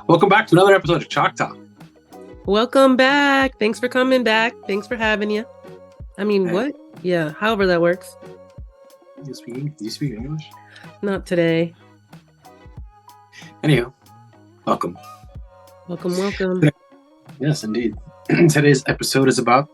Welcome back to another episode of Chalk Talk. Welcome back. Thanks for coming back. Thanks for having you. I mean, Hey. what? Yeah, however that works. Do you speak English? Not today. Anywho, welcome. Welcome. Yes, indeed. Today's episode is about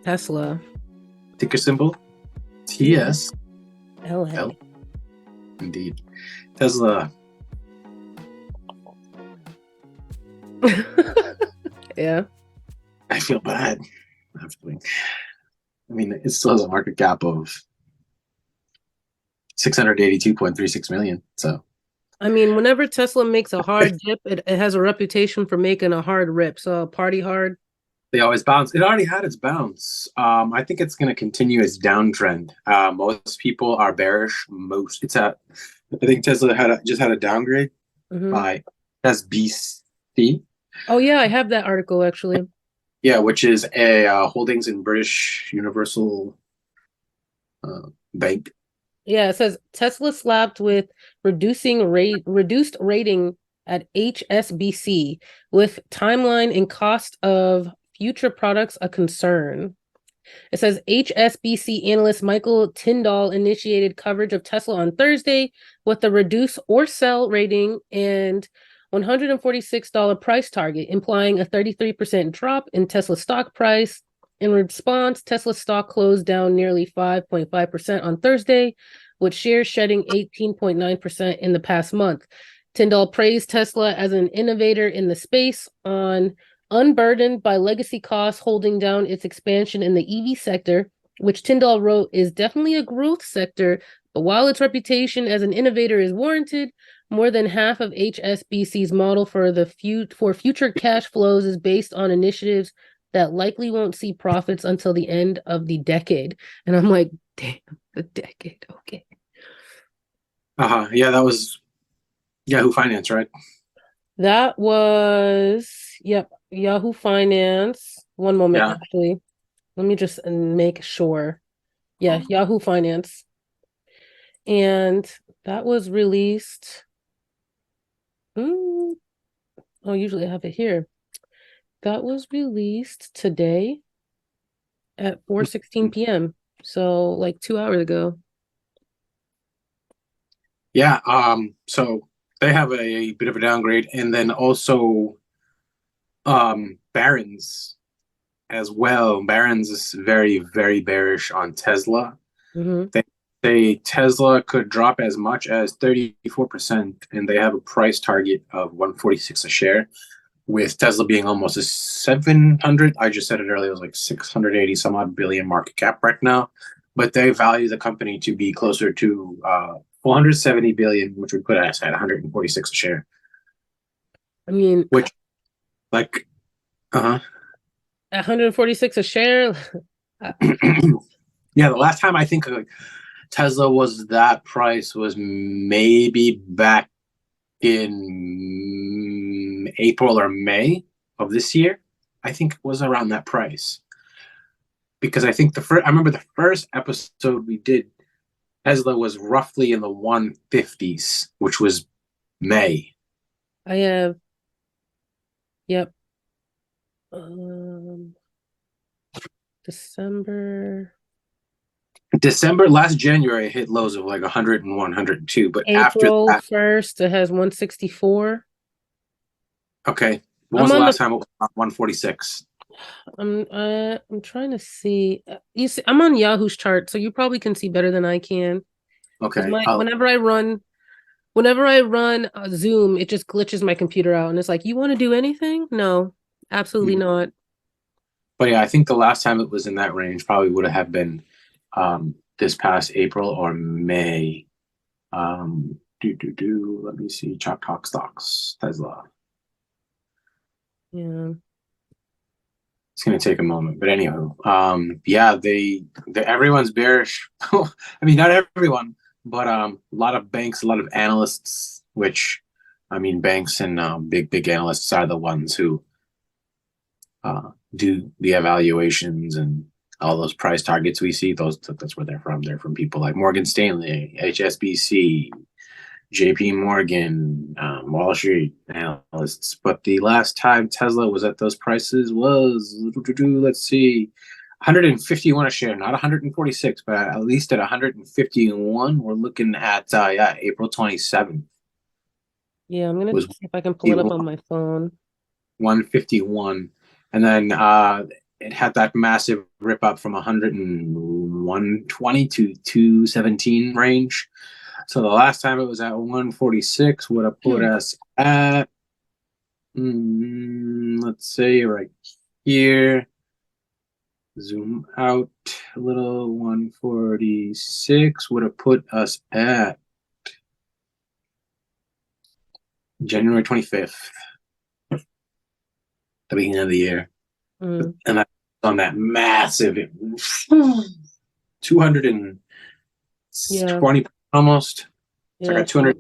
Tesla. ticker symbol TSLA. LA. Indeed. Tesla. Yeah. I feel bad. I mean, it still has a market cap of 682.36 million. So, I mean, whenever Tesla makes a hard dip, it has a reputation for making a hard rip. So party hard. they always bounce. It already had its bounce. I think it's going to continue its downtrend. Most people are bearish. I think Tesla just had a downgrade by SBC. Oh yeah, I have that article actually. Yeah, which is a holdings in British Universal Bank. Yeah, it says Tesla slapped with reduced rating at HSBC with timeline and cost of future products a concern. It says HSBC analyst Michael Tyndall initiated coverage of Tesla on Thursday with a reduce or sell rating and $146 price target, implying a 33% drop in Tesla stock price. In response, Tesla stock closed down nearly 5.5% on Thursday, with shares shedding 18.9% in the past month. Tyndall praised Tesla as an innovator in the space on unburdened by legacy costs holding down its expansion in the EV sector, which Tyndall wrote is definitely a growth sector, but while its reputation as an innovator is warranted, more than half of HSBC's model for future cash flows is based on initiatives that likely won't see profits until the end of the decade. And I'm like, damn, the decade. Okay. Yeah, that was Yahoo Finance, right? That was, yep, Yahoo Finance. One moment, actually. Let me just make sure. Yeah, Yahoo Finance. And that was released. Usually I have it here. That was released today at 4:16 p.m. So like 2 hours ago. Yeah. So they have a bit of a downgrade, and then also Barron's as well. Barron's is very, very bearish on Tesla. They say Tesla could drop as much as 34%, and they have a price target of 146 a share, with Tesla being almost a 700. I just said it earlier, it was like 680 some odd billion market cap right now, but they value the company to be closer to 470 billion, which would put us at 146 a share. I mean, which, like, 146 a share. Yeah, the last time I think Tesla was that price was maybe back in April or May of this year. I think it was around that price, because I think I remember the first episode we did, Tesla was roughly in the 150s, which was May. I have, yep. December, last January, it hit lows of like 101, 102, but April after that, 1st, it has 164. Okay. When was the last time it was 146? I'm trying to see. You see, I'm on Yahoo's chart, so you probably can see better than I can. Okay. Whenever I run Zoom, it just glitches my computer out, and it's like, you want to do anything? No, absolutely not. But yeah, I think the last time it was in that range probably would have been this past April or May. Let me see. Chalk Talk stocks, Tesla. Yeah. It's gonna take a moment, but anywho, yeah, everyone's bearish. I mean, not everyone, but a lot of banks, a lot of analysts. Which, I mean, banks and big analysts are the ones who do the evaluations and all those price targets we see. That's where they're from. They're from people like Morgan Stanley, HSBC, JP Morgan, Wall Street analysts. But the last time Tesla was at those prices was, let's see, 151 a share, not 146, but at least at 151. We're looking at April 27th. Yeah, I'm gonna Was see if I can pull it up on my phone. 151, and then it had that massive rip up from 120 to 217 range. So the last time it was at 146 would have put us at, let's say right here. Zoom out a little. 146 would have put us at January 25th, the beginning of the year. And that's on that massive 220 almost. It's like a 210%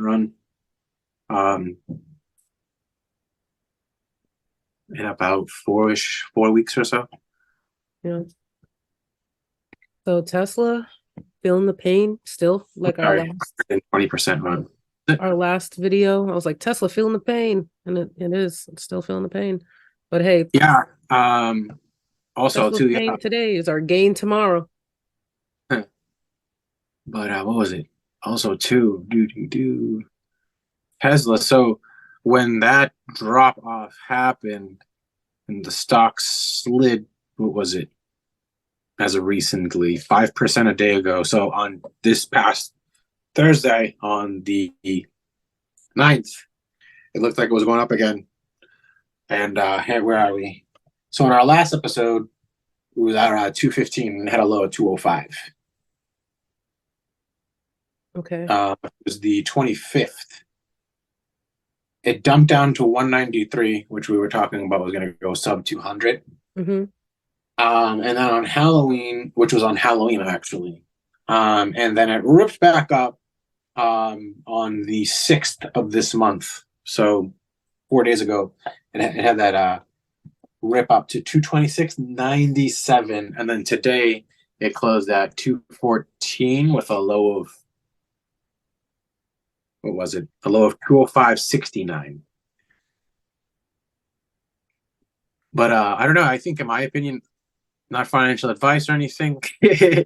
run. In about 4 weeks or so. Yeah. So Tesla feeling the pain still, like our last 20% run. Our last video, I was like, Tesla feeling the pain, and it's still feeling the pain. But hey, yeah. Also, Tesla's too, pain today is our gain tomorrow. But what was it? Also, too, Tesla. So when that drop off happened and the stock slid, what was it? As of recently, 5% a day ago. So on this past Thursday, on the 9th, it looked like it was going up again. And where are we? So in our last episode, it was at 215 and had a low of 205. Okay. It was the 25th. It dumped down to 193, which we were talking about was going to go sub 200. And then on Halloween, which was on Halloween actually, and then it ripped back up on the 6th of this month. So 4 days ago, it had that rip up to 226.97, and then today it closed at 214 with a low of, what was it? A low of 205.69. But I don't know. I think, in my opinion, not financial advice or anything. I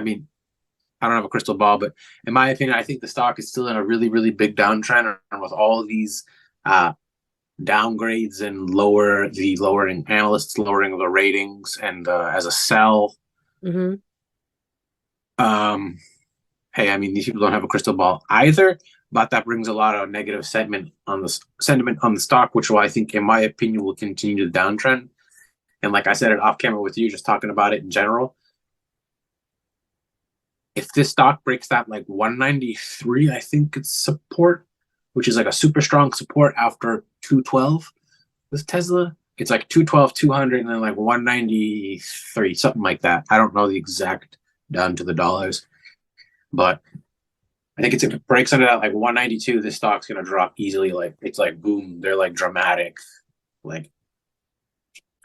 mean, I don't have a crystal ball, but in my opinion, I think the stock is still in a really, really big downtrend, and with all of these downgrades and lowering analysts lowering the ratings and as a sell. Hey, I mean, these people don't have a crystal ball either, but that brings a lot of negative sentiment on the stock, which will, I think, in my opinion, will continue to downtrend. And like I said it off camera with you, just talking about it in general, if this stock breaks that like 193, I think it's support, which is like a super strong support after 212 with Tesla. It's like 212, 200, and then like 193, something like that. I don't know the exact down to the dollars, but I think if it breaks under that like 192, this stock's gonna drop easily. Like it's like boom, they're like dramatic, like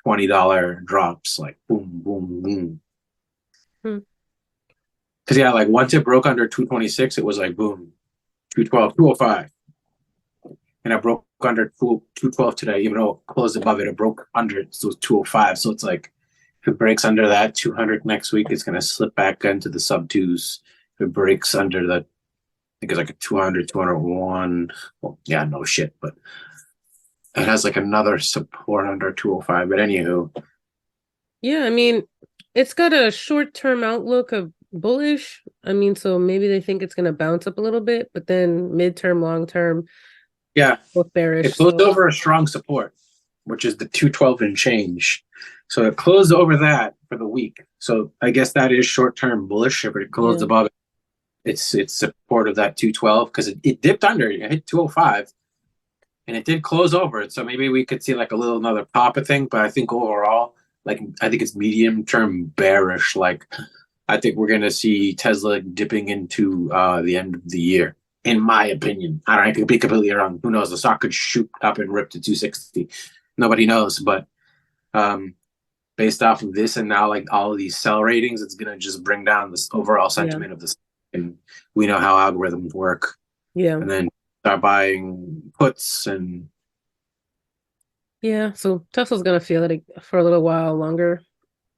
$20 drops, like boom, boom, boom. Because yeah, like once it broke under 226, it was like boom, 212, 205. And it broke under 212 today, even though it closed above it, it broke under it, so it was 205. So it's like, if it breaks under that 200 next week, it's going to slip back into the sub twos. If it breaks under the, I think it's like a 200, 201. Well, yeah, no shit, but it has like another support under 205. But anywho. Yeah, I mean, it's got a short-term outlook of bullish. I mean, so maybe they think it's going to bounce up a little bit, but then midterm, long-term, yeah, both bearish. It closed over a strong support, which is the 212 and change. So it closed over that for the week. So I guess that is short-term bullish. If it closed above it, it's support of that 212, because it dipped under. It hit 205, and it did close over it. So maybe we could see like a little another pop of thing. But I think overall, like I think it's medium-term bearish. Like I think we're gonna see Tesla dipping into the end of the year. In my opinion, I could be completely wrong. Who knows? The stock could shoot up and rip to 260. Nobody knows. But based off of this and now like all of these sell ratings, it's gonna just bring down this overall sentiment of this. and we know how algorithms work. Yeah. And then start buying puts and Yeah. So Tesla's gonna feel it for a little while longer.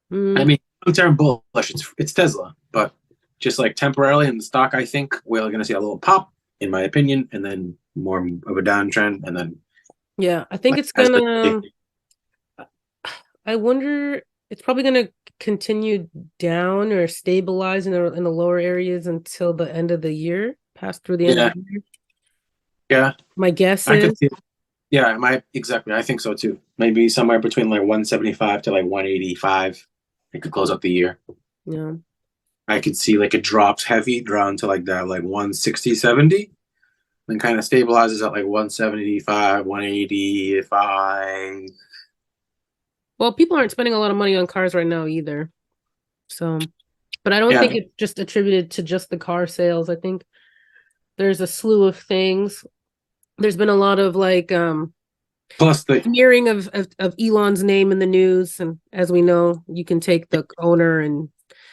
I mean, long-term bullish. It's Tesla, but just like temporarily in the stock, I think we're going to see a little pop, in my opinion, and then more of a downtrend, and then yeah, I think like, it's gonna. I wonder. It's probably gonna continue down or stabilize in the lower areas until the end of the year, past through the end of the year. Yeah, My guess I is. could see. Yeah, exactly. I think so too. Maybe somewhere between like 175 to like 185. It could close up the year. Yeah. I could see like it drops heavy down to like that, like 160, 70, then kind of stabilizes at like 175, 185. Well, people aren't spending a lot of money on cars right now either. So, but I don't think Yeah. it's just attributed to just the car sales. I think there's a slew of things. There's been a lot of like Plus the smearing of Elon's name in the news, and as we know, you can take the owner and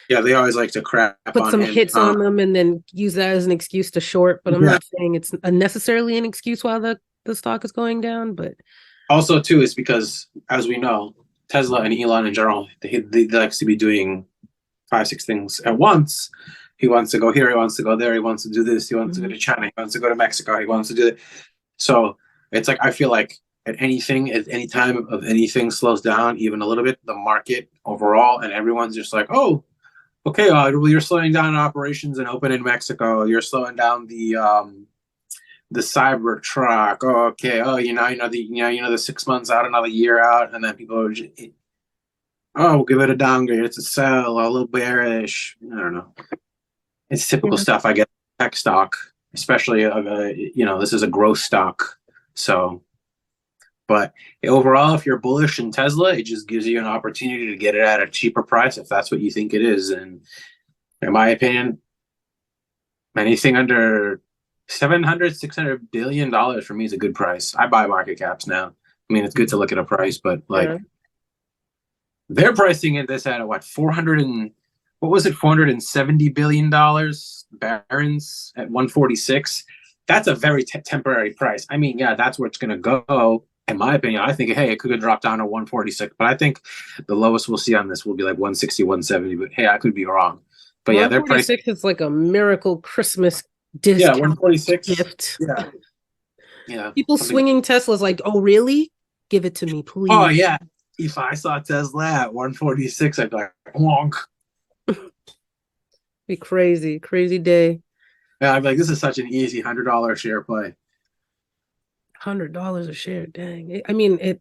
yeah, they always like to crap put on some him. hits on them and then use that as an excuse to short. But I'm Yeah. not saying it's necessarily an excuse why the stock is going down. But Also, too, is because as we know, Tesla and Elon in general, they like to be doing 5, 6 things at once. He wants to go here, he wants to go there, he wants to do this, he wants to go to China, he wants to go to Mexico, he wants to do it. So it's like I feel like at any time of anything slows down, even a little bit, the market overall, and everyone's just like, oh, okay, well, you're slowing down operations and open in Mexico. You're slowing down the cyber truck. Oh, okay. Oh, the 6 months out, another year out, and then people are just, oh, we'll give it a downgrade. It's a sell, a little bearish. I don't know. It's typical stuff. I get tech stock, especially this is a growth stock. So, but overall, if you're bullish in Tesla, it just gives you an opportunity to get it at a cheaper price if that's what you think it is. And in my opinion, anything under 700, $600 billion for me is a good price. I buy market caps now. I mean, it's good to look at a price, but like they're pricing it this at what, 470 billion dollars. Barron's at 146. That's a very temporary price. I mean, yeah, that's where it's going to go. In my opinion, I think, hey, it could drop down to 146, but I think the lowest we'll see on this will be like 160, 170. But hey, I could be wrong. But yeah, they're priced. 146 is like a miracle Christmas discount 146 gift. Yeah. People swinging Teslas like, oh, really? Give it to me, please. Oh, yeah. If I saw Tesla at 146, I'd be like, wonk. Be crazy day. Yeah, I'd be like, this is such an easy $100 share play. $100 a share, dang. I mean, the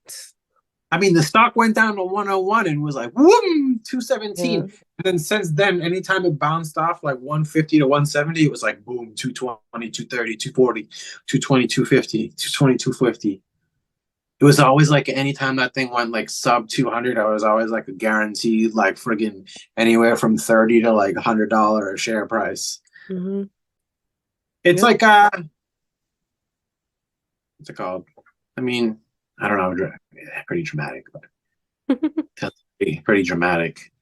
stock went down to 101 and was like, whoom, 217. Yeah. And then since then, anytime it bounced off like 150 to 170, it was like, boom, 220, 230, 240, 220, 250, 220, 250. It was always like anytime that thing went like sub 200, I was always like a guaranteed like friggin' anywhere from 30 to like $100 a share price. It's like what's it called? I mean, I don't know, pretty dramatic, but pretty dramatic.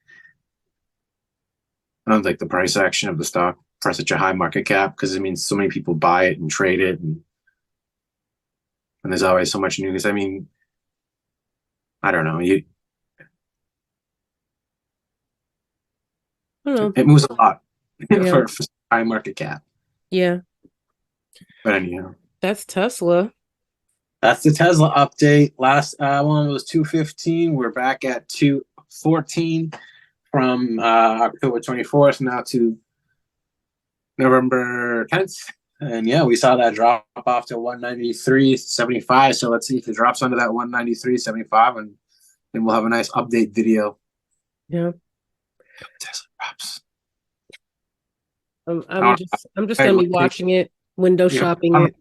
I don't like the price action of the stock for such a high market cap because it means so many people buy it and trade it, and there's always so much news. I mean, I don't know. It moves a lot for high market cap. Yeah. But anyhow, that's Tesla. That's the Tesla update. Last one was 215. We're back at 214 from October 24th now to November 10th. And yeah, we saw that drop off to 193.75. So let's see if it drops under that 193.75, and then we'll have a nice update video. Yeah. Tesla drops. I'm just gonna be watching it, window shopping it.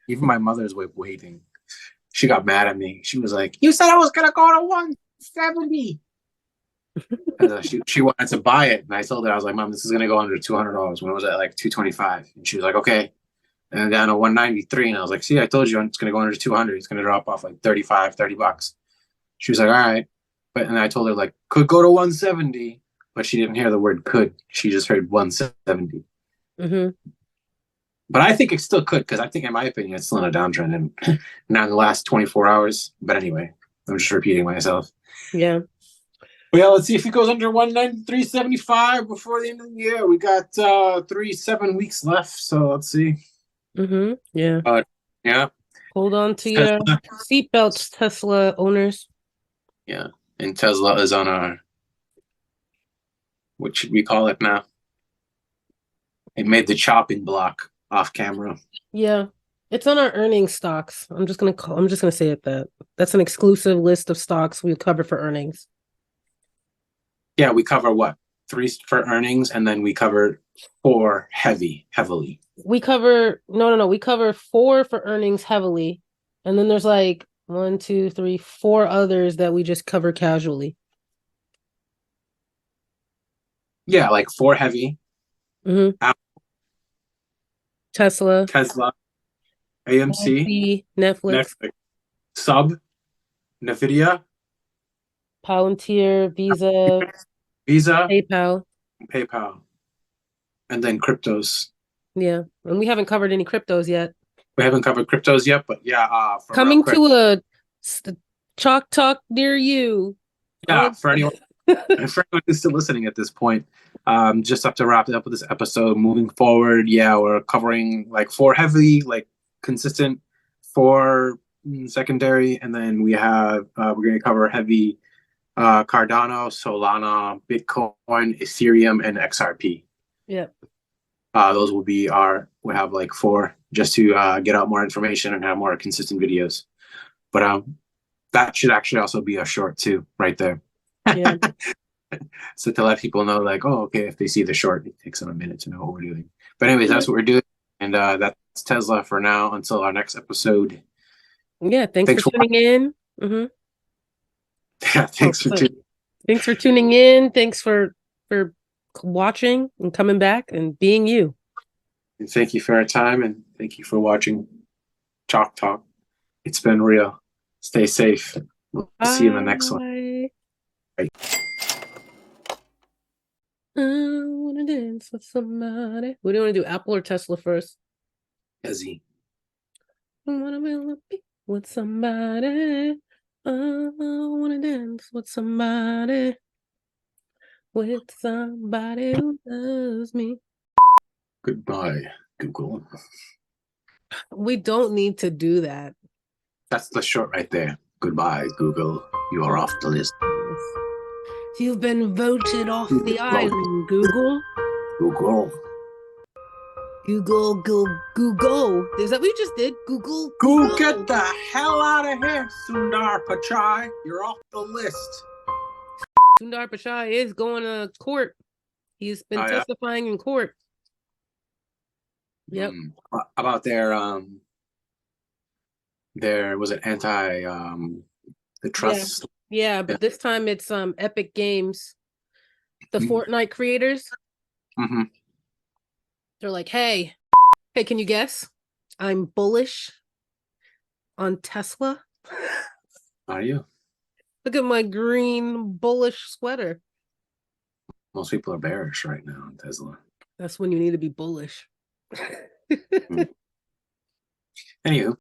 Even my mother's waiting. She got mad at me. She was like, "You said I was gonna go to 170." She wanted to buy it, and I told her, I was like, "Mom, this is gonna go under $200." When it was at like 225, and she was like, "Okay." And then down to 193, and I was like, "See, I told you it's gonna go under 200. It's gonna drop off like 35, $30." She was like, "All right," and I told her like could go to 170, but she didn't hear the word could. She just heard 170. Mm-hmm. But I think it still could, because I think, in my opinion, it's still in a downtrend, and not in the last 24 hours. But anyway, I'm just repeating myself. Yeah. But yeah, let's see if it goes under 193.75 before the end of the year. We got 7 weeks left, so let's see. Mm-hmm. Yeah. Yeah. Hold on to your Tesla. seatbelts, Tesla owners. Yeah. And Tesla is on our, what should we call it now? It made the chopping block off camera. Yeah. It's on our earnings stocks. I'm just gonna say it that. That's an exclusive list of stocks we cover for earnings. Yeah, we cover what? 3 for earnings, and then we cover 4 heavily. We cover no. We cover 4 for earnings heavily. And then there's like 1, 2, 3, 4 others that we just cover casually. Yeah, like 4 heavy. Mm-hmm. Apple, Tesla, Tesla, AMC, Netflix, Netflix, Sub, Nvidia, Palantir, Visa, Visa, PayPal. PayPal, and then cryptos. Yeah. And we haven't covered any cryptos yet. We haven't covered cryptos yet, but yeah, for real Coming quick. to a chalk talk near you. Yeah, for anyone who's still listening at this point, just have to wrap it up with this episode. Moving forward, yeah, we're covering like 4 heavy, like consistent, 4 secondary, and then we have we're going to cover heavy Cardano, Solana, Bitcoin, Ethereum, and XRP. Yep. Those will be we have like 4 just to get out more information and have more consistent videos. But that should actually also be a short too, right there. Yeah. So to let people know, like, oh, okay, if they see the short, it takes them a minute to know what we're doing. But anyways, that's what we're doing. And that's Tesla for now until our next episode. Yeah. Thanks for tuning in. Mm-hmm. Yeah, thanks for tuning. Thanks for tuning in. Thanks for watching and coming back and being you. And thank you for our time, and thank you for watching Chalk Talk. It's been real. Stay safe. We'll see you in the next one. Bye. I wanna dance with somebody. What do you want to do? Apple or Tesla first? Ezzy. I wanna be with somebody. I wanna dance with somebody. With somebody who loves me. Goodbye, Google. We don't need to do that. That's the short right there. Goodbye, Google. You are off the list. You've been voted off the island, Google. Google. Google. Is that what you just did? Google. Go get the hell out of here, Sundar Pichai. You're off the list. Sundar Pichai is going to court. He's been testifying in court. Yep. About their was it anti the trust? Yeah, but this time it's Epic Games, the Fortnite creators. Mm-hmm. They're like, hey, can you guess? I'm bullish on Tesla. Are you? Look at my green bullish sweater. Most people are bearish right now on Tesla. That's when you need to be bullish. Anywho.